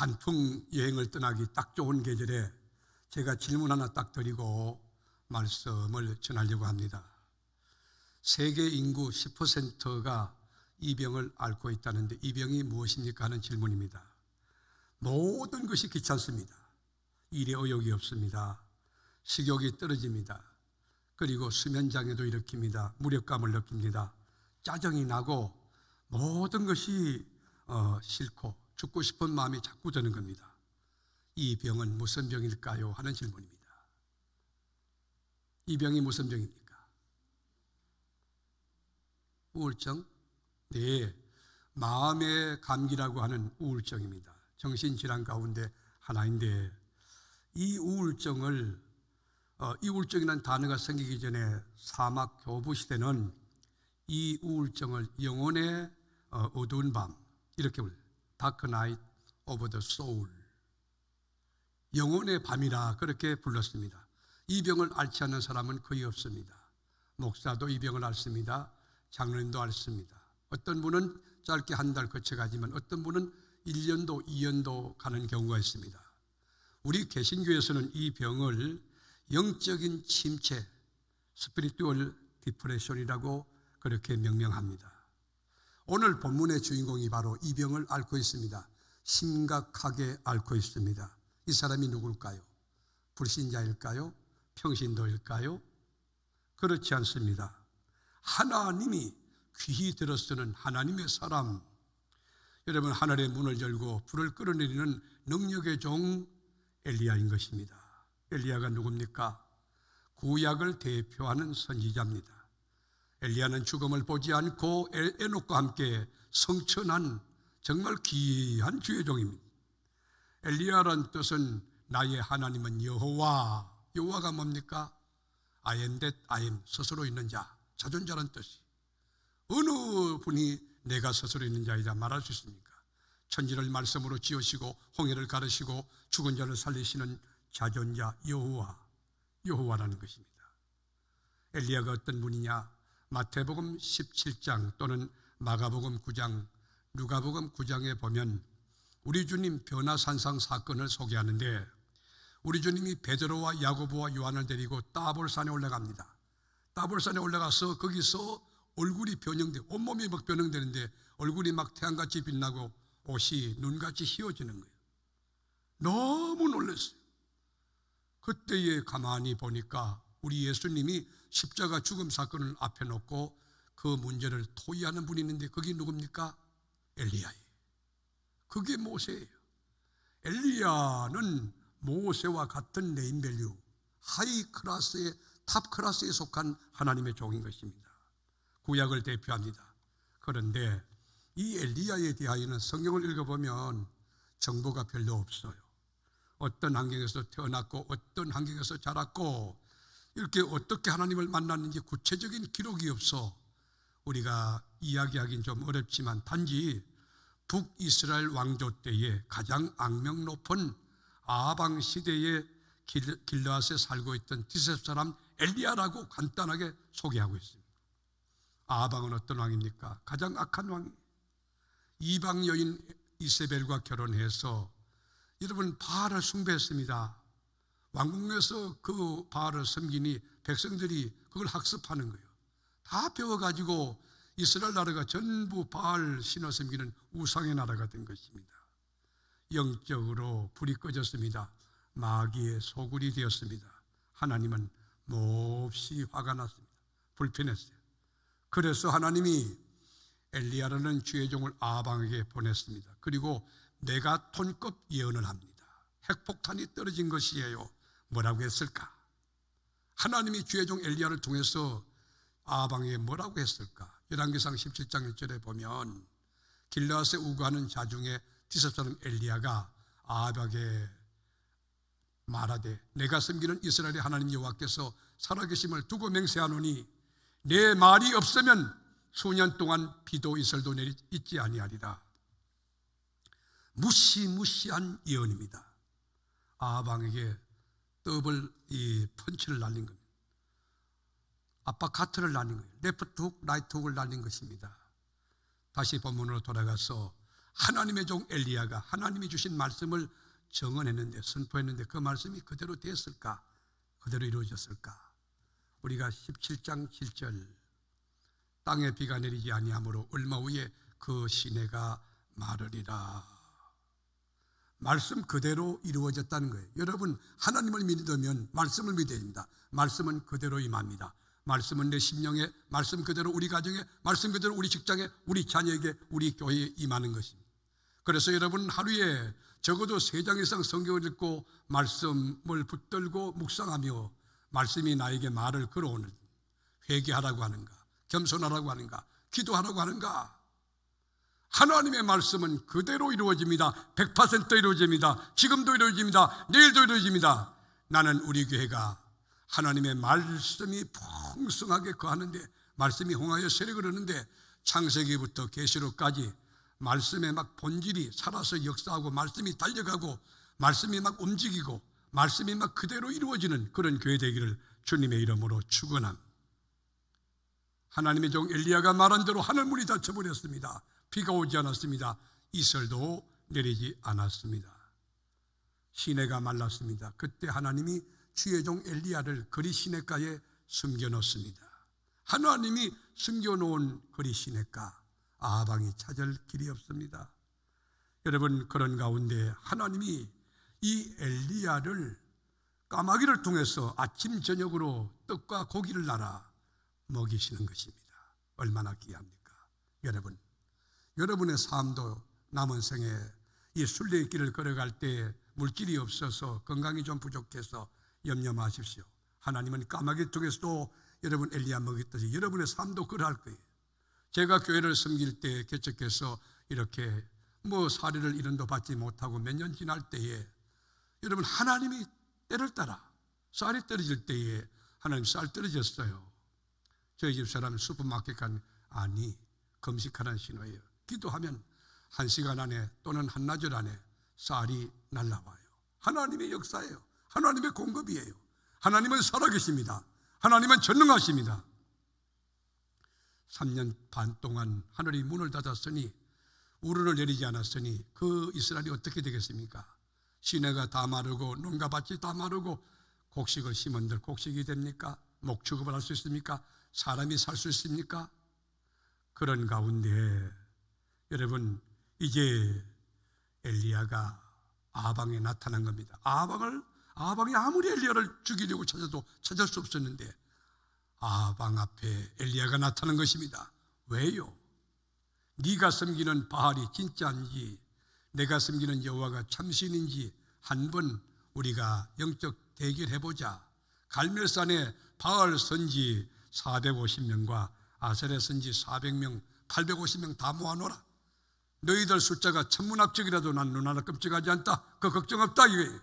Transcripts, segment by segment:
단풍 여행을 떠나기 딱 좋은 계절에 제가 질문 하나 딱 드리고 말씀을 전하려고 합니다. 세계 인구 10%가 이 병을 앓고 있다는데 이 병이 무엇입니까 하는 질문입니다. 모든 것이 귀찮습니다. 일에 의욕이 없습니다. 식욕이 떨어집니다. 그리고 수면장애도 일으킵니다. 무력감을 느낍니다. 짜증이 나고 모든 것이 싫고 죽고 싶은 마음이 자꾸 드는 겁니다. 이 병은 무슨 병일까요? 하는 질문입니다. 이 병이 무슨 병입니까? 우울증? 네, 마음의 감기라고 하는 우울증입니다. 정신질환 가운데 하나인데 이 우울증이라는 단어가 생기기 전에 사막 교부 시대는 이 우울증을 영혼의 어두운 밤 이렇게 불러요. Dark Night of the Soul, 영혼의 밤이라 그렇게 불렀습니다. 이 병을 앓지 않는 사람은 거의 없습니다. 목사도 이 병을 앓습니다. 장로님도 앓습니다. 어떤 분은 짧게 한 달 거쳐가지만 어떤 분은 1년도 2년도 가는 경우가 있습니다. 우리 개신교에서는 이 병을 영적인 침체, 스피리추얼 디프레션이라고 그렇게 명명합니다. 오늘 본문의 주인공이 바로 이 병을 앓고 있습니다. 심각하게 앓고 있습니다. 이 사람이 누굴까요? 불신자일까요? 평신도일까요? 그렇지 않습니다. 하나님이 귀히 들어쓰는 하나님의 사람, 여러분, 하늘의 문을 열고 불을 끌어내리는 능력의 종 엘리야인 것입니다. 엘리야가 누굽니까? 구약을 대표하는 선지자입니다. 엘리야는 죽음을 보지 않고 에녹과 함께 성천한 정말 귀한 주의 종입니다. 엘리야라는 뜻은 나의 하나님은 여호와. 여호와가 뭡니까? I am that I am, 스스로 있는 자, 자존자라는 뜻이. 어느 분이 내가 스스로 있는 자이다 말할 수 있습니까? 천지를 말씀으로 지으시고 홍해를 가르시고 죽은 자를 살리시는 자존자 여호와라는 것입니다. 엘리야가 어떤 분이냐? 마태복음 17장 또는 마가복음 9장, 누가복음 9장에 보면 우리 주님 변화산상 사건을 소개하는데 우리 주님이 베드로와 야고보와 요한을 데리고 따볼산에 올라갑니다. 따볼산에 올라가서 거기서 얼굴이 변형되고 온몸이 막 변형되는데 얼굴이 막 태양같이 빛나고 옷이 눈같이 휘어지는 거예요. 너무 놀랐어요. 그때에 가만히 보니까 우리 예수님이 십자가 죽음 사건을 앞에 놓고 그 문제를 토의하는 분이 있는데 그게 누굽니까? 엘리야예요. 그게 모세예요. 엘리야는 모세와 같은 네임밸류, 하이 클래스의 탑 클래스에 속한 하나님의 종인 것입니다. 구약을 대표합니다. 그런데 이 엘리야에 대하여는 성경을 읽어보면 정보가 별로 없어요. 어떤 환경에서 태어났고 어떤 환경에서 자랐고 이렇게 어떻게 하나님을 만났는지 구체적인 기록이 없어 우리가 이야기하기는 좀 어렵지만 단지 북이스라엘 왕조 때에 가장 악명 높은 아방 시대의 길르앗에 살고 있던 디셉 사람 엘리야라고 간단하게 소개하고 있습니다. 아방은 어떤 왕입니까? 가장 악한 왕이에요. 이방 여인 이세벨과 결혼해서 여러분 바알을 숭배했습니다. 왕궁에서 그 바알을 섬기니 백성들이 그걸 학습하는 거예요. 다 배워가지고 이스라엘 나라가 전부 바알 신을 섬기는 우상의 나라가 된 것입니다. 영적으로 불이 꺼졌습니다. 마귀의 소굴이 되었습니다. 하나님은 몹시 화가 났습니다. 불편했어요. 그래서 하나님이 엘리야라는 주의 종을 아방에게 보냈습니다. 그리고 메가톤급 예언을 합니다. 핵폭탄이 떨어진 것이에요. 뭐라고 했을까? 하나님이 주의 종 엘리야를 통해서 아방에게 뭐라고 했을까? 열왕기상 17장 1절에 보면 길르앗에 우거하는 자 중에 디셉 사람 엘리야가 아방에게 말하되 내가 섬기는 이스라엘의 하나님 여호와께서 살아계심을 두고 맹세하노니 내 말이 없으면 수년 동안 비도 이슬도 있지 아니하리라. 무시무시한 예언입니다. 아방에게 더블 이 펀치를 날린 겁니다. 아빠카트를 날린 거예요. 레프트 훅, 라이트 훅을 날린 것입니다. 다시 본문으로 돌아가서 하나님의 종 엘리야가 하나님이 주신 말씀을 정언했는데, 선포했는데 그 말씀이 그대로 됐을까? 그대로 이루어졌을까? 우리가 17장 7절 땅에 비가 내리지 아니하므로 얼마 후에 그 시내가 마르리라. 말씀 그대로 이루어졌다는 거예요. 여러분, 하나님을 믿으면 말씀을 믿어야 됩니다. 말씀은 그대로 임합니다. 말씀은 내 심령에, 말씀 그대로 우리 가정에, 말씀 그대로 우리 직장에, 우리 자녀에게, 우리 교회에 임하는 것입니다. 그래서 여러분, 하루에 적어도 3장 이상 성경을 읽고 말씀을 붙들고 묵상하며 말씀이 나에게 말을 걸어오는, 회개하라고 하는가, 겸손하라고 하는가, 기도하라고 하는가. 하나님의 말씀은 그대로 이루어집니다. 100% 이루어집니다. 지금도 이루어집니다. 내일도 이루어집니다. 나는 우리 교회가 하나님의 말씀이 풍성하게 거하는데, 말씀이 홍하여 세력을 하는데, 창세기부터 계시록까지 말씀의 막 본질이 살아서 역사하고, 말씀이 달려가고, 말씀이 막 움직이고, 말씀이 막 그대로 이루어지는 그런 교회 되기를 주님의 이름으로 축원합니다. 하나님의 종 엘리야가 말한 대로 하늘문이 닫혀버렸습니다. 비가 오지 않았습니다. 이슬도 내리지 않았습니다. 시내가 말랐습니다. 그때 하나님이 주의 종 엘리야를 거리 시내가에 숨겨놓습니다. 하나님이 숨겨놓은 거리 시내가, 아방이 찾을 길이 없습니다. 여러분, 그런 가운데 하나님이 이 엘리야를 까마귀를 통해서 아침 저녁으로 떡과 고기를 날아 먹이시는 것입니다. 얼마나 귀합니까? 여러분의 삶도 남은 생에 이 순례의 길을 걸어갈 때 물질이 없어서, 건강이 좀 부족해서 염려 마십시오. 하나님은 까마귀 통해서도 여러분 엘리야 먹였듯이 여러분의 삶도 그러할 거예요. 제가 교회를 섬길 때 개척해서 이렇게 사례를 이런도 받지 못하고 몇 년 지날 때에, 여러분, 하나님이 때를 따라 쌀이 떨어질 때에 하나님 쌀 떨어졌어요. 저희 집 사람은 슈퍼마켓 간, 아니, 금식하라는 신호예요. 기도하면 1시간 안에 또는 한나절 안에 쌀이 날라와요. 하나님의 역사예요. 하나님의 공급이에요. 하나님은 살아계십니다. 하나님은 전능하십니다. 3년 반 동안 하늘이 문을 닫았으니, 우르를 내리지 않았으니 그 이스라엘이 어떻게 되겠습니까? 시내가 다 마르고 농가 밭이 다 마르고, 곡식을 심은들 곡식이 됩니까? 목축업을 할 수 있습니까? 사람이 살 수 있습니까? 그런 가운데 여러분, 이제 엘리야가 아방에 나타난 겁니다. 아방이 아무리 엘리야를 죽이려고 찾아도 찾을 수 없었는데 아방 앞에 엘리야가 나타난 것입니다. 왜요? 네가 섬기는 바알이 진짜인지, 내가 섬기는 여호와가 참신인지 한번 우리가 영적 대결해보자. 갈멜산에 바알 선지 450명과 아세라 선지 400명, 850명 다 모아놓아라. 너희들 숫자가 천문학적이라도 난 눈 하나 끔찍하지 않다. 그 걱정 없다 이거예요.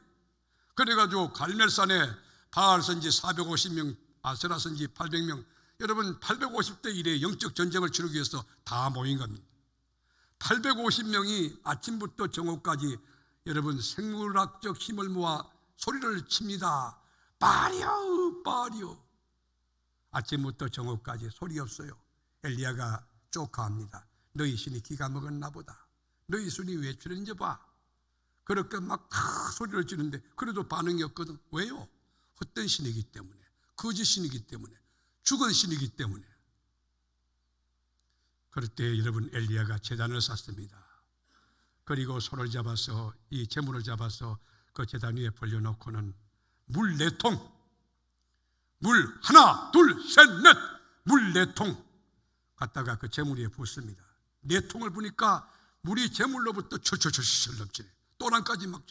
그래가지고 갈멜산에 바알 선지 450명, 아세라 선지 800명, 여러분 850대 1의 영적 전쟁을 치르기 위해서 다 모인 겁니다. 850명이 아침부터 정오까지 여러분 생물학적 힘을 모아 소리를 칩니다. 바리오 바리오. 아침부터 정오까지 소리 없어요. 엘리야가 쪼카합니다. 너희 신이 기가 먹었나 보다. 너희 신이 왜 출했는지 봐. 그렇게 막 소리를 지르는데 그래도 반응이 없거든. 왜요? 헛된 신이기 때문에, 거짓 신이기 때문에, 죽은 신이기 때문에. 그럴 때 여러분 엘리야가 제단을 쌌습니다. 그리고 소를 잡아서, 이 제물을 잡아서 그 제단 위에 벌려놓고는 물 4통, 물 하나 둘 셋 넷, 물 4통 갖다가 그 제물 위에 붓습니다. 4통을 부니까 물이 제물로부터 철철철철 넘치네. 또랑까지 막.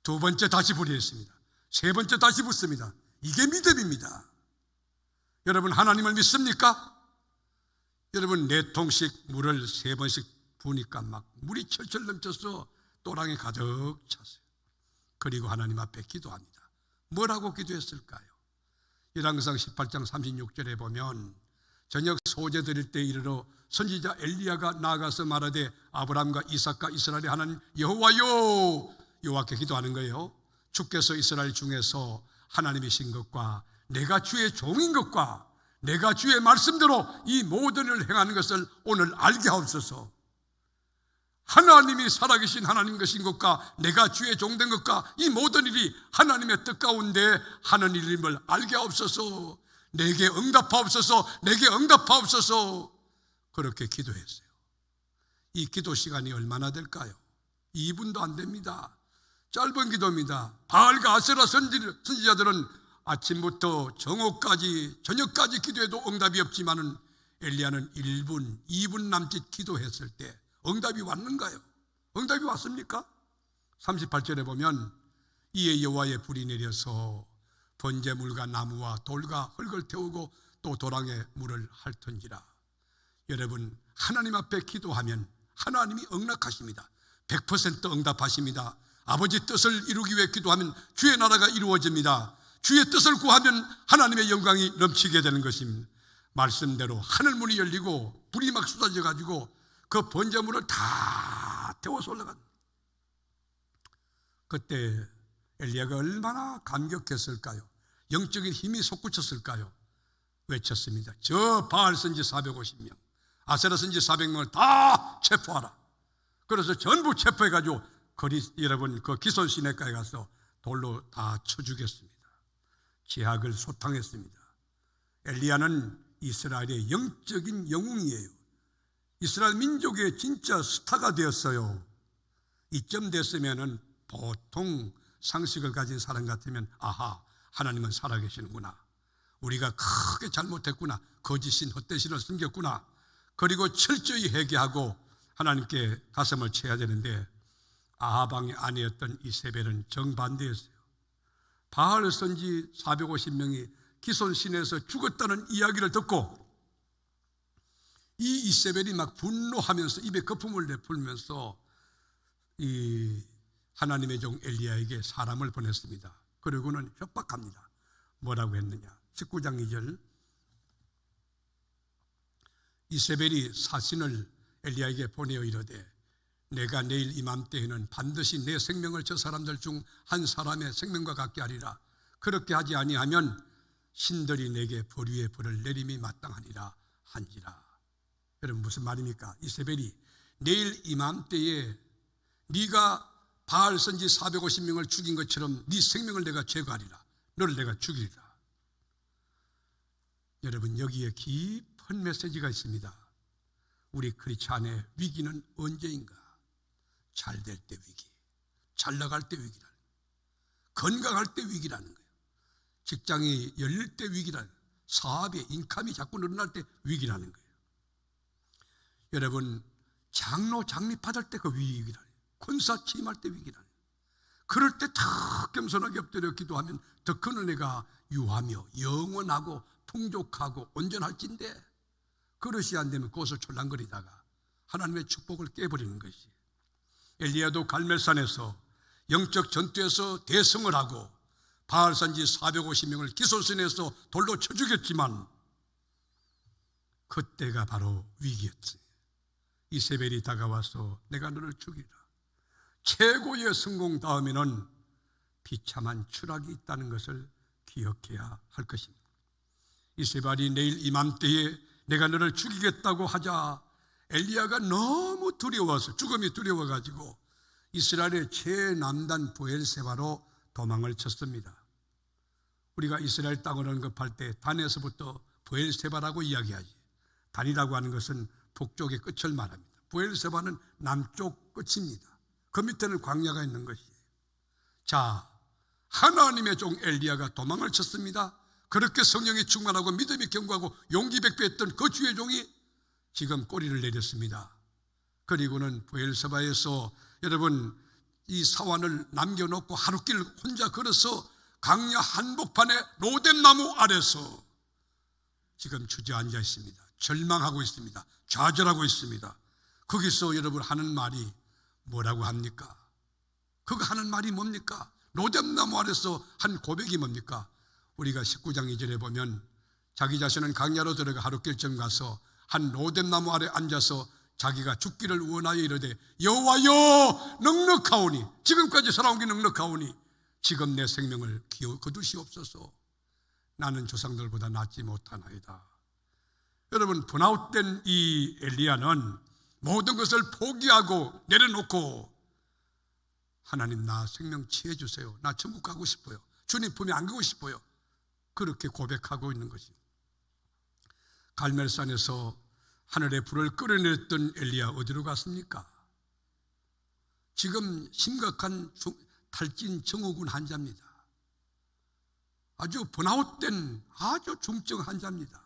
2번째 다시 부리했습니다. 3번째 다시 붓습니다. 이게 믿음입니다. 여러분, 하나님을 믿습니까? 여러분, 4통씩 물을 3번씩 부으니까 막 물이 철철 넘쳐서 또랑에 가득 찼어요. 그리고 하나님 앞에 기도합니다. 뭐라고 기도했을까요? 열왕기상 18장 36절에 보면 저녁 소제 드릴 때 이르러 선지자 엘리야가 나아가서 말하되 아브라함과 이삭과 이스라엘의 하나님 여호와여, 여호와께 기도하는 거예요. 주께서 이스라엘 중에서 하나님이신 것과 내가 주의 종인 것과 내가 주의 말씀대로 이 모든 일을 행하는 것을 오늘 알게 하옵소서. 하나님이 살아계신 하나님 것인 것과 내가 주의 종된 것과 이 모든 일이 하나님의 뜻 가운데 하는 일임을 알게 하옵소서. 내게 응답하옵소서. 내게 응답하옵소서. 그렇게 기도했어요. 이 기도 시간이 얼마나 될까요? 2분도 안 됩니다. 짧은 기도입니다. 바알과 아세라 선지자들은 아침부터 정오까지 저녁까지 기도해도 응답이 없지만은 엘리야는 1분, 2분 남짓 기도했을 때 응답이 왔는가요? 응답이 왔습니까? 38절에 보면 이에 여호와의 불이 내려서 번제물과 나무와 돌과 흙을 태우고 또 도랑에 물을 핥은지라. 여러분, 하나님 앞에 기도하면 하나님이 응답하십니다. 100% 응답하십니다. 아버지 뜻을 이루기 위해 기도하면 주의 나라가 이루어집니다. 주의 뜻을 구하면 하나님의 영광이 넘치게 되는 것입니다. 말씀대로 하늘문이 열리고 불이 막 쏟아져 가지고 그 번제물을 다 태워서 올라간. 그때 엘리야가 얼마나 감격했을까요? 영적인 힘이 솟구쳤을까요? 외쳤습니다. 저 바알 선지 450명, 아세라 선지 400명을 다 체포하라. 그래서 전부 체포해가지고 여러분 그 기손 시내가에 가서 돌로 다 쳐 죽였습니다. 제약을 소탕했습니다. 엘리야는 이스라엘의 영적인 영웅이에요. 이스라엘 민족의 진짜 스타가 되었어요. 이쯤 됐으면은 보통 상식을 가진 사람 같으면 아하, 하나님은 살아계시는구나. 우리가 크게 잘못했구나. 거짓신 헛되신을 숨겼구나. 그리고 철저히 회개하고 하나님께 가슴을 쳐야 되는데 아하방의 아내였던 이세벨은 정반대였어요. 바알 선지 450명이 기손 시내에서 죽었다는 이야기를 듣고 이 이세벨이 막 분노하면서 입에 거품을 내풀면서 이 하나님의 종 엘리야에게 사람을 보냈습니다. 그리고는 협박합니다. 뭐라고 했느냐? 19장 2절. 이세벨이 사신을 엘리야에게 보내어 이르되 내가 내일 이맘때에는 반드시 내 생명을 저 사람들 중 한 사람의 생명과 같게 하리라. 그렇게 하지 아니하면 신들이 내게 불위의 불을 내림이 마땅하니라 한지라. 여러분 무슨 말입니까? 이세벨이 내일 이맘때에 네가 바알 선지 450명을 죽인 것처럼 네 생명을 내가 제거하리라. 너를 내가 죽이리라. 여러분 여기에 깊은 메시지가 있습니다. 우리 크리스찬의 위기는 언제인가? 잘 될 때 위기, 잘 나갈 때 위기라는 거예요. 건강할 때 위기라는 거예요. 직장이 열릴 때 위기라는 거예요. 사업의 인컴이 자꾸 늘어날 때 위기라는 거예요. 여러분 장로 장립받을 때 그 위기라는 거예요. 권사 취임할 때 위기라는 거예요. 그럴 때 다 겸손하게 엎드려 기도하면 더 큰 은혜가 유하며 영원하고 풍족하고 온전할진데 그릇이 안 되면 그것을 촐랑거리다가 하나님의 축복을 깨버리는 것이. 엘리야도 갈멜산에서 영적 전투에서 대승을 하고 바알 선지 450명을 기손신에서 돌로 쳐 죽였지만 그때가 바로 위기였지. 이세벨이 다가와서 내가 너를 죽이라. 최고의 성공 다음에는 비참한 추락이 있다는 것을 기억해야 할 것입니다. 이세벨이 내일 이맘때에 내가 너를 죽이겠다고 하자 엘리야가 너무 두려워서 죽음이 두려워가지고 이스라엘의 최남단 브엘세바로 도망을 쳤습니다. 우리가 이스라엘 땅을 언급할 때 단에서부터 브엘세바라고 이야기하지. 단이라고 하는 것은 북쪽의 끝을 말합니다. 브엘세바는 남쪽 끝입니다. 그 밑에는 광야가 있는 것이에요. 자, 하나님의 종 엘리야가 도망을 쳤습니다. 그렇게 성령이 충만하고 믿음이 견고하고 용기 백배했던 그 주의 종이 지금 꼬리를 내렸습니다. 그리고는 브엘세바에서 여러분 이 사환을 남겨놓고 하루길 혼자 걸어서 강야 한복판에 로뎀나무 아래서 지금 주저앉아 있습니다. 절망하고 있습니다. 좌절하고 있습니다. 거기서 여러분 하는 말이 뭐라고 합니까? 그거 하는 말이 뭡니까? 로뎀나무 아래서 한 고백이 뭡니까? 우리가 19장 2절에 보면 자기 자신은 강야로 들어가 하루길쯤 가서 한 로뎀나무 아래 앉아서 자기가 죽기를 원하여 이르되 여호와여 넉넉하오니 지금까지 살아온 게 넉넉하오니 지금 내 생명을 거두시옵소서. 나는 조상들보다 낫지 못하나이다. 여러분 번아웃된 이 엘리야는 모든 것을 포기하고 내려놓고 하나님, 나 생명 취해 주세요. 나 천국 가고 싶어요. 주님 품에 안기고 싶어요. 그렇게 고백하고 있는 것입니다. 갈멜산에서 하늘의 불을 끌어내렸던 엘리야 어디로 갔습니까? 지금 심각한 탈진 증후군 환자입니다. 아주 번아웃된 아주 중증 환자입니다.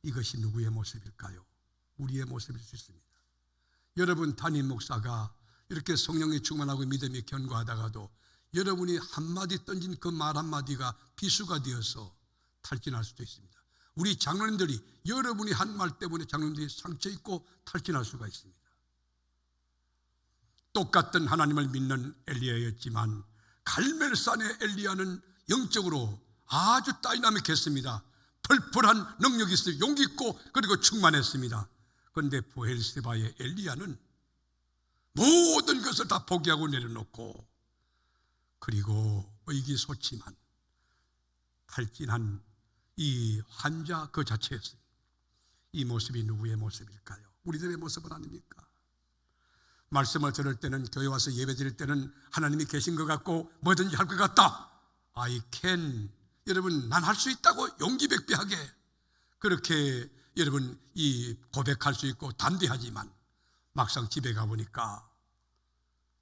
이것이 누구의 모습일까요? 우리의 모습일 수 있습니다. 여러분 담임 목사가 이렇게 성령이 충만하고 믿음이 견고하다가도 여러분이 한마디 던진 그 말 한마디가 비수가 되어서 탈진할 수도 있습니다. 우리 장로님들이 여러분이 한 말 때문에 장로님들이 상처 입고 탈진할 수가 있습니다. 똑같은 하나님을 믿는 엘리야였지만 갈멜산의 엘리야는 영적으로 아주 다이나믹했습니다. 펄펄한 능력이 있어요. 용기 있고 그리고 충만했습니다. 그런데 브엘세바의 엘리야는 모든 것을 다 포기하고 내려놓고 그리고 의기소침한 탈진한 이 환자 그 자체였습니다. 이 모습이 누구의 모습일까요? 우리들의 모습은 아닙니까? 말씀을 들을 때는, 교회 와서 예배 드릴 때는 하나님이 계신 것 같고 뭐든지 할 것 같다. I can. 여러분, 난 할 수 있다고 용기백배하게 그렇게 여러분 이 고백할 수 있고 담대하지만 막상 집에 가보니까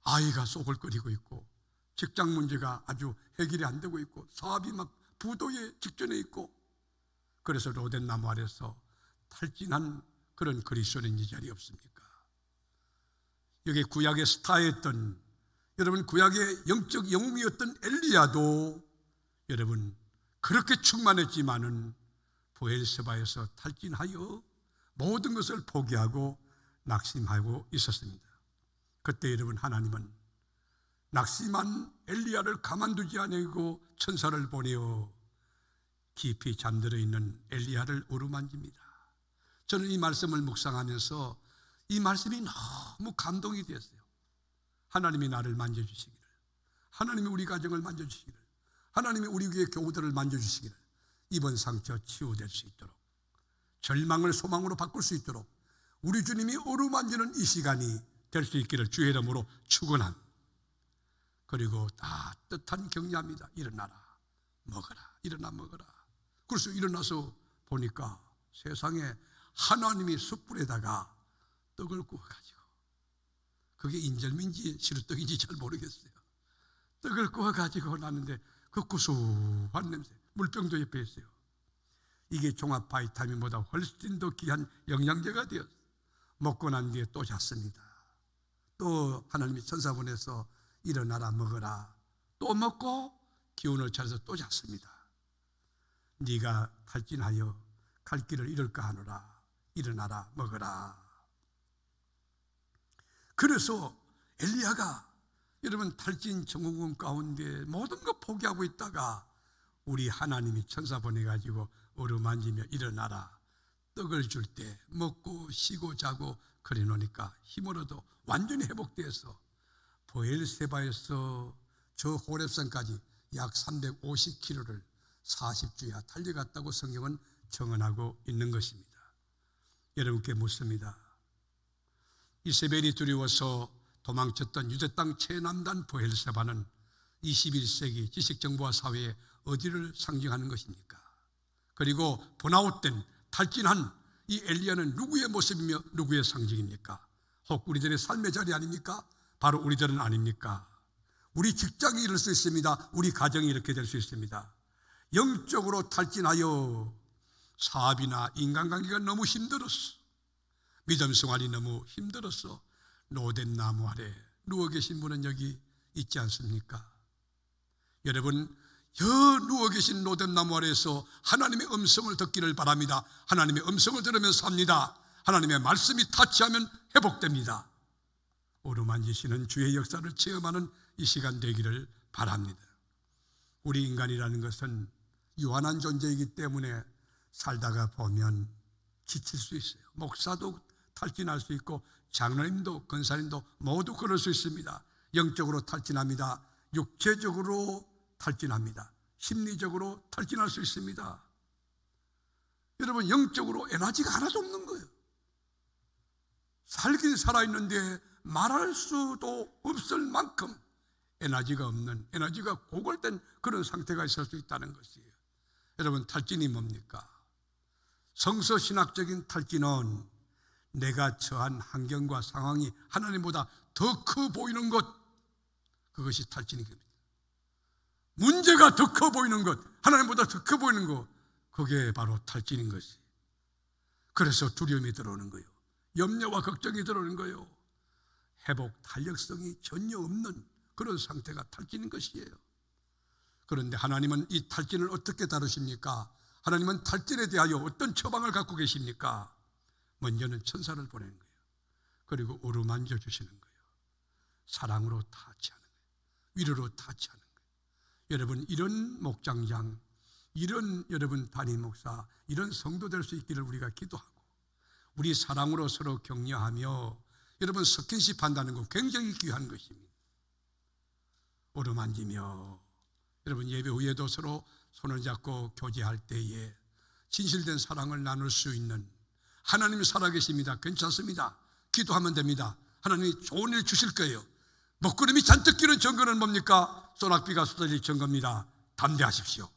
아이가 속을 끓이고 있고 직장 문제가 아주 해결이 안 되고 있고 사업이 막 부도의 직전에 있고, 그래서 로덴나무 아래서 탈진한 그런 그리스도인이 자리 없습니까? 여기 구약의 스타였던, 여러분 구약의 영적 영웅이었던 엘리야도 여러분 그렇게 충만했지만은 브엘세바에서 탈진하여 모든 것을 포기하고 낙심하고 있었습니다. 그때 여러분 하나님은 낙심한 엘리야를 가만두지 아니고 천사를 보내어 깊이 잠들어 있는 엘리야를 어루만집니다. 저는 이 말씀을 묵상하면서 이 말씀이 너무 감동이 되었어요. 하나님이 나를 만져주시기를, 하나님이 우리 가정을 만져주시기를, 하나님이 우리 교회 교우들을 만져주시기를, 이번 상처 치유될 수 있도록, 절망을 소망으로 바꿀 수 있도록 우리 주님이 어루만지는 이 시간이 될 수 있기를 주의 이름으로 축원합니다. 그리고 따뜻한 격려합니다. 일어나라 먹어라, 일어나 먹어라. 그래서 일어나서 보니까 세상에 하나님이 숯불에다가 떡을 구워가지고, 그게 인절미인지 시루떡인지 잘 모르겠어요. 떡을 구워가지고 놨는데 그 구수한 냄새, 물병도 옆에 있어요. 이게 종합 바이타민보다 훨씬 더 귀한 영양제가 되었어요. 먹고 난 뒤에 또 잤습니다. 또 하나님이 천사 보내서 일어나라 먹어라. 또 먹고 기운을 차려서 또 잤습니다. 네가 탈진하여 갈 길을 잃을까 하노라. 일어나라 먹어라. 그래서 엘리야가 여러분 탈진 증후군 가운데 모든 거 포기하고 있다가 우리 하나님이 천사 보내가지고 어루만지며 일어나라 떡을 줄 때 먹고 쉬고 자고 그래 놓으니까 힘으로도 완전히 회복되어서 브엘세바에서 저 호렙산까지 약 350km를 40주야 달려갔다고 성경은 증언하고 있는 것입니다. 여러분께 묻습니다. 이세벨이 두려워서 도망쳤던 유대 땅 최남단 브엘세바는 21세기 지식정보화 사회에 어디를 상징하는 것입니까? 그리고 번아웃된 탈진한 이 엘리야는 누구의 모습이며 누구의 상징입니까? 혹 우리들의 삶의 자리 아닙니까? 바로 우리들은 아닙니까? 우리 직장이 이럴 수 있습니다. 우리 가정이 이렇게 될 수 있습니다. 영적으로 탈진하여 사업이나 인간관계가 너무 힘들었어. 믿음 생활이 너무 힘들었어. 로덴나무 아래 누워 계신 분은 여기 있지 않습니까? 여러분, 누워 계신 로덴나무 아래에서 하나님의 음성을 듣기를 바랍니다. 하나님의 음성을 들으면 삽니다. 하나님의 말씀이 타치하면 회복됩니다. 어루만지시는 주의 역사를 체험하는 이 시간 되기를 바랍니다. 우리 인간이라는 것은 유한한 존재이기 때문에 살다가 보면 지칠 수 있어요. 목사도 탈진할 수 있고 장로님도 권사님도 모두 그럴 수 있습니다. 영적으로 탈진합니다. 육체적으로 탈진합니다. 심리적으로 탈진할 수 있습니다. 여러분, 영적으로 에너지가 하나도 없는 거예요. 살긴 살아있는데 말할 수도 없을 만큼 에너지가 없는, 에너지가 고갈된 그런 상태가 있을 수 있다는 것이에요. 여러분, 탈진이 뭡니까? 성서신학적인 탈진은 내가 처한 환경과 상황이 하나님보다 더 커 보이는 것, 그것이 탈진이 됩니다. 문제가 더 커 보이는 것, 하나님보다 더 커 보이는 것, 그게 바로 탈진인 것이. 그래서 두려움이 들어오는 거예요. 염려와 걱정이 들어오는 거예요. 회복 탄력성이 전혀 없는 그런 상태가 탈진인 것이에요. 그런데 하나님은 이 탈진을 어떻게 다루십니까? 하나님은 탈진에 대하여 어떤 처방을 갖고 계십니까? 먼저는 천사를 보내는 거예요. 그리고 어루만져 주시는 거예요. 사랑으로 타치하는 거예요. 위로로 타치하는 거예요. 여러분, 이런 목장장, 이런 여러분 담임 목사, 이런 성도 될 수 있기를 우리가 기도하고, 우리 사랑으로 서로 격려하며 여러분 스킨십 한다는 거 굉장히 귀한 것입니다. 어루만지며 여러분 예배 후에도 서로 손을 잡고 교제할 때에 진실된 사랑을 나눌 수 있는, 하나님이 살아계십니다. 괜찮습니다. 기도하면 됩니다. 하나님이 좋은 일 주실 거예요. 먹구름이 잔뜩 끼는 증거는 뭡니까? 소낙비가 쏟아질 증거입니다. 담대하십시오.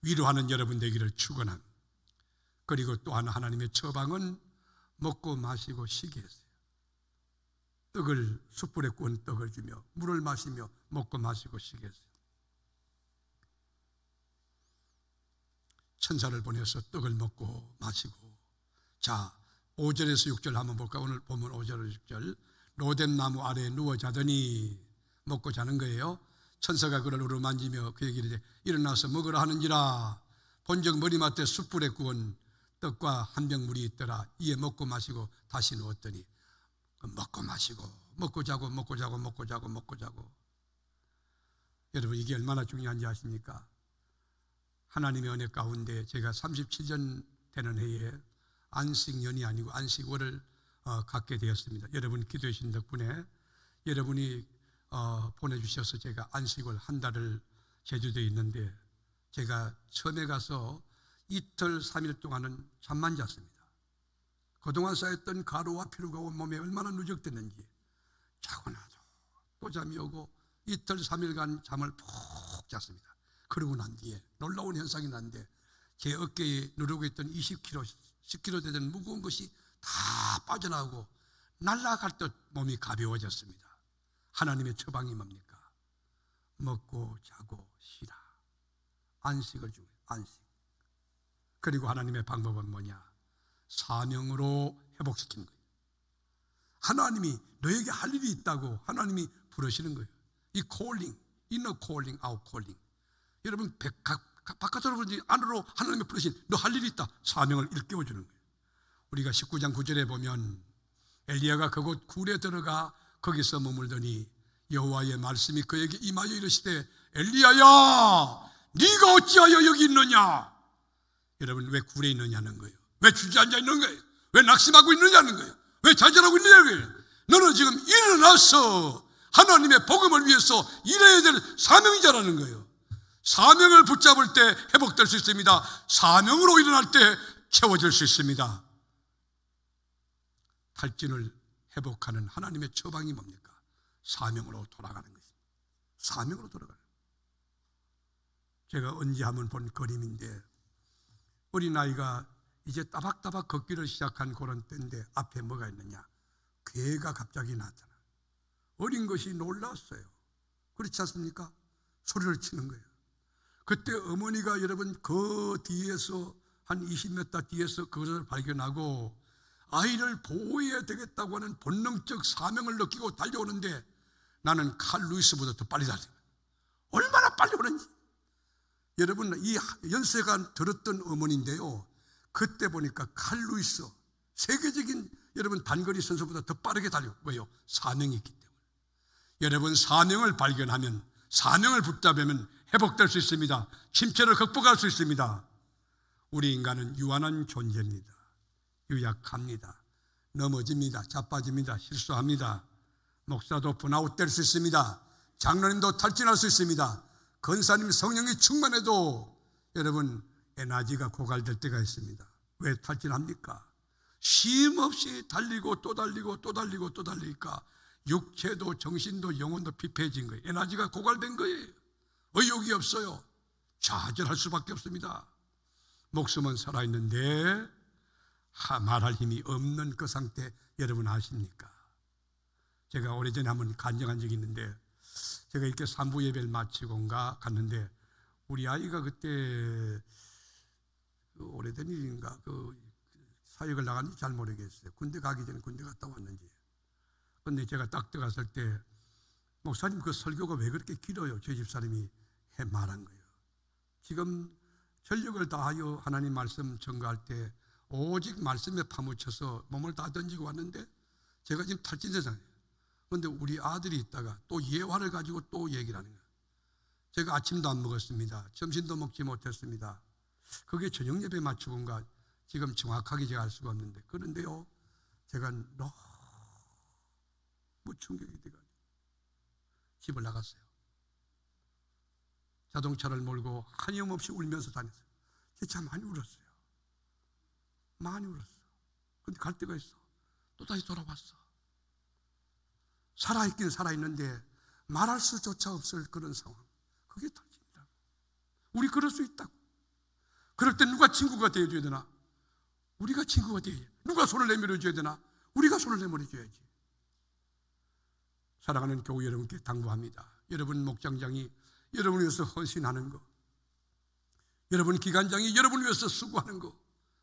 위로하는 여러분 되기를 축원합니다. 그리고 또한 하나님의 처방은 먹고 마시고 쉬게 했어요. 떡을, 숯불에 구운 떡을 주며 물을 마시며 먹고 마시고 쉬게 했어요. 천사를 보내서 떡을 먹고 마시고, 자 5절에서 6절 한번 볼까? 오늘 보면 5절에서 6절. 로뎀나무 아래에 누워 자더니, 먹고 자는 거예요. 천사가 그를 어루만지며 그에게 이르되 일어나서 먹으라 하는지라. 본적 머리맡에 숯불에 구운 떡과 한 병 물이 있더라. 이에 먹고 마시고 다시 누웠더니, 먹고 마시고 먹고 자고 먹고 자고 먹고 자고 먹고 자고. 여러분, 이게 얼마나 중요한지 아십니까? 하나님의 은혜 가운데 제가 37년 되는 해에 안식년이 아니고 안식월을 갖게 되었습니다. 여러분 기도해 주신 덕분에, 여러분이 보내주셔서 제가 안식월 한 달을 제주도에 있는데, 제가 처음에 가서 이틀 3일 동안은 잠만 잤습니다. 그동안 쌓였던 가루와 피로가 온몸에 얼마나 누적됐는지, 자고 나도 또 잠이 오고 이틀 3일간 잠을 푹 잤습니다. 그러고 난 뒤에 놀라운 현상이 났는데, 제 어깨에 누르고 있던 20kg, 10kg 되던 무거운 것이 다 빠져나오고 날아갈 듯 몸이 가벼워졌습니다. 하나님의 처방이 뭡니까? 먹고 자고 쉬라. 안식을 주고, 안식. 그리고 하나님의 방법은 뭐냐? 사명으로 회복시키는 거예요. 하나님이 너에게 할 일이 있다고 하나님이 부르시는 거예요. 이 콜링, inner calling, out calling. 여러분 바깥으로 부르지 안으로 하나님이 부르신, 너 할 일이 있다. 사명을 일깨워주는 거예요. 우리가 19장 9절에 보면 엘리야가 그곳 굴에 들어가 거기서 머물더니 여호와의 말씀이 그에게 임하여 이르시되, 엘리야야, 네가 어찌하여 여기 있느냐? 여러분, 왜 굴에 있느냐는 거예요. 왜 주저앉아 있는 거예요? 왜 낙심하고 있느냐는 거예요. 왜 좌절하고 있느냐는 거예요. 너는 지금 일어나서 하나님의 복음을 위해서 일해야 될 사명이자라는 거예요. 사명을 붙잡을 때 회복될 수 있습니다. 사명으로 일어날 때 채워질 수 있습니다. 탈진을 회복하는 하나님의 처방이 뭡니까? 사명으로 돌아가는 것입니다. 사명으로 돌아가는 거예요. 제가 언제 한번 본 그림인데, 어린아이가 이제 따박따박 걷기를 시작한 그런 때인데 앞에 뭐가 있느냐? 괴가 갑자기 나타나. 어린 것이 놀랐어요. 그렇지 않습니까? 소리를 치는 거예요. 그때 어머니가 여러분 그 뒤에서 한 20몇 다 뒤에서 그것을 발견하고 아이를 보호해야 되겠다고 하는 본능적 사명을 느끼고 달려오는데, 나는 칼 루이스보다 더 빨리 달려요. 얼마나 빨리 오는지. 여러분, 이 연세가 들었던 어머니인데요, 그때 보니까 칼 루이스, 세계적인 여러분 단거리 선수보다 더 빠르게 달려. 왜요? 사명이 있기 때문에. 여러분, 사명을 발견하면, 사명을 붙잡으면 회복될 수 있습니다. 침체를 극복할 수 있습니다. 우리 인간은 유한한 존재입니다. 유약합니다. 넘어집니다. 자빠집니다. 실수합니다. 목사도 번아웃 될 수 있습니다. 장로님도 탈진할 수 있습니다. 권사님 성령이 충만해도 여러분 에너지가 고갈될 때가 있습니다. 왜 탈진합니까? 쉼 없이 달리고 또 달리고 또 달리고 또 달리니까 육체도 정신도 영혼도 피폐해진 거예요. 에너지가 고갈된 거예요. 의욕이 없어요. 좌절할 수밖에 없습니다. 목숨은 살아있는데 말할 힘이 없는 그 상태 여러분 아십니까? 제가 오래전에 한번 간증한 적이 있는데, 제가 이렇게 산부 예배를 마치고인가 갔는데 우리 아이가 그때 오래된 일인가 사역을 나갔는지 잘 모르겠어요. 군대 가기 전에 군대 갔다 왔는지. 그런데 제가 딱 들어갔을 때 목사님 그 설교가 왜 그렇게 길어요? 저희 집사람이 말한 거예요. 지금 전력을 다하여 하나님 말씀 전가할 때 오직 말씀에 파묻혀서 몸을 다 던지고 왔는데 제가 지금 탈진 세상이에요. 그런데 우리 아들이 있다가 또 예화를 가지고 또 얘기를 하는 거예요. 제가 아침도 안 먹었습니다. 점심도 먹지 못했습니다. 그게 저녁 예배 맞추고인가 지금 정확하게 제가 알 수가 없는데, 그런데요 제가 너무 충격이 돼가지고 집을 나갔어요. 자동차를 몰고 한염없이 울면서 다녔어요. 진짜 많이 울었어요. 많이 울었어. 근데 갈 데가 있어. 또다시 돌아왔어. 살아있긴 살아있는데 말할 수조차 없을 그런 상황. 그게 탈진이라고. 우리 그럴 수 있다고. 그럴 때 누가 친구가 되어줘야 되나? 우리가 친구가 되어야. 누가 손을 내밀어줘야 되나? 우리가 손을 내밀어줘야지. 사랑하는 교우 여러분께 당부합니다. 여러분 목장장이 여러분을 위해서 헌신하는 거, 여러분 기관장이 여러분을 위해서 수고하는 거,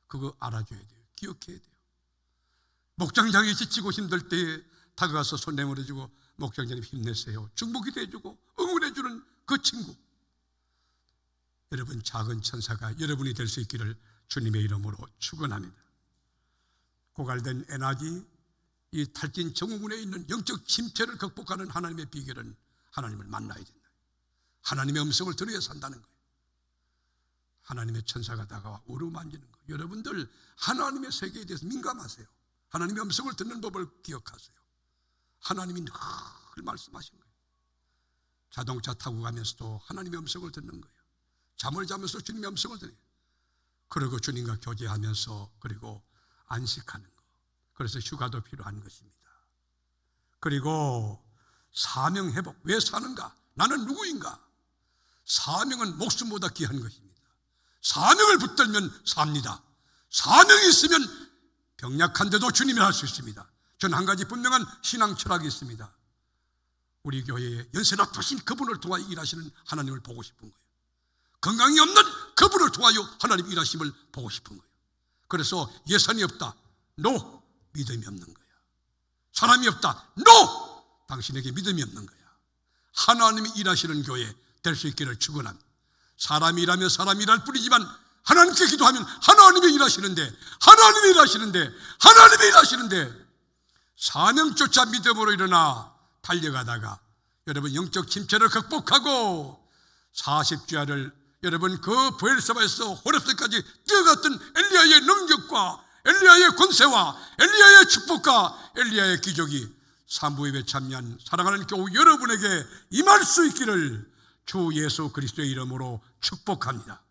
그거 알아줘야 돼요. 기억해야 돼요. 목장장이 지치고 힘들 때에 다가가서 손 내밀어주고 목장장님 힘내세요, 중보기도 해주고 응원해주는 그 친구, 여러분 작은 천사가 여러분이 될 수 있기를 주님의 이름으로 축원합니다. 고갈된 에너지, 이 탈진 증후군에 있는 영적 침체를 극복하는 하나님의 비결은 하나님을 만나야 된다. 하나님의 음성을 들어야 산다는 거예요. 하나님의 천사가 다가와 어루만지는 거예요. 여러분들 하나님의 세계에 대해서 민감하세요. 하나님의 음성을 듣는 법을 기억하세요. 하나님이 늘 말씀하신 거예요. 자동차 타고 가면서도 하나님의 음성을 듣는 거예요. 잠을 자면서 주님의 음성을 들어요. 그리고 주님과 교제하면서, 그리고 안식하는 거. 그래서 휴가도 필요한 것입니다. 그리고 사명 회복. 왜 사는가? 나는 누구인가? 사명은 목숨보다 귀한 것입니다. 사명을 붙들면 삽니다. 사명이 있으면 병약한데도 주님이 할 수 있습니다. 저는 한 가지 분명한 신앙 철학이 있습니다. 우리 교회에 연세 높으신 그분을 통하여 일하시는 하나님을 보고 싶은 거예요. 건강이 없는 그분을 통하여 하나님 일하심을 보고 싶은 거예요. 그래서 예산이 없다, 노, 믿음이 없는 거야. 사람이 없다, 노, 당신에게 믿음이 없는 거야. 하나님이 일하시는 교회 될 수 있기를 축원합니다. 사람이 일하면 사람이 일할 뿐이지만 하나님께 기도하면 하나님이 일하시는데, 하나님이 일하시는데, 하나님이 일하시는데, 사명조차 믿음으로 일어나 달려가다가 여러분 영적 침체를 극복하고 40주야를 여러분 그 부엘세바에서 호렙산까지 뛰어갔던 엘리야의 능력과 엘리야의 권세와 엘리야의 축복과 엘리야의 기적이 산부예배 참여한 사랑하는 교우 여러분에게 임할 수 있기를 주 예수 그리스도의 이름으로 축복합니다.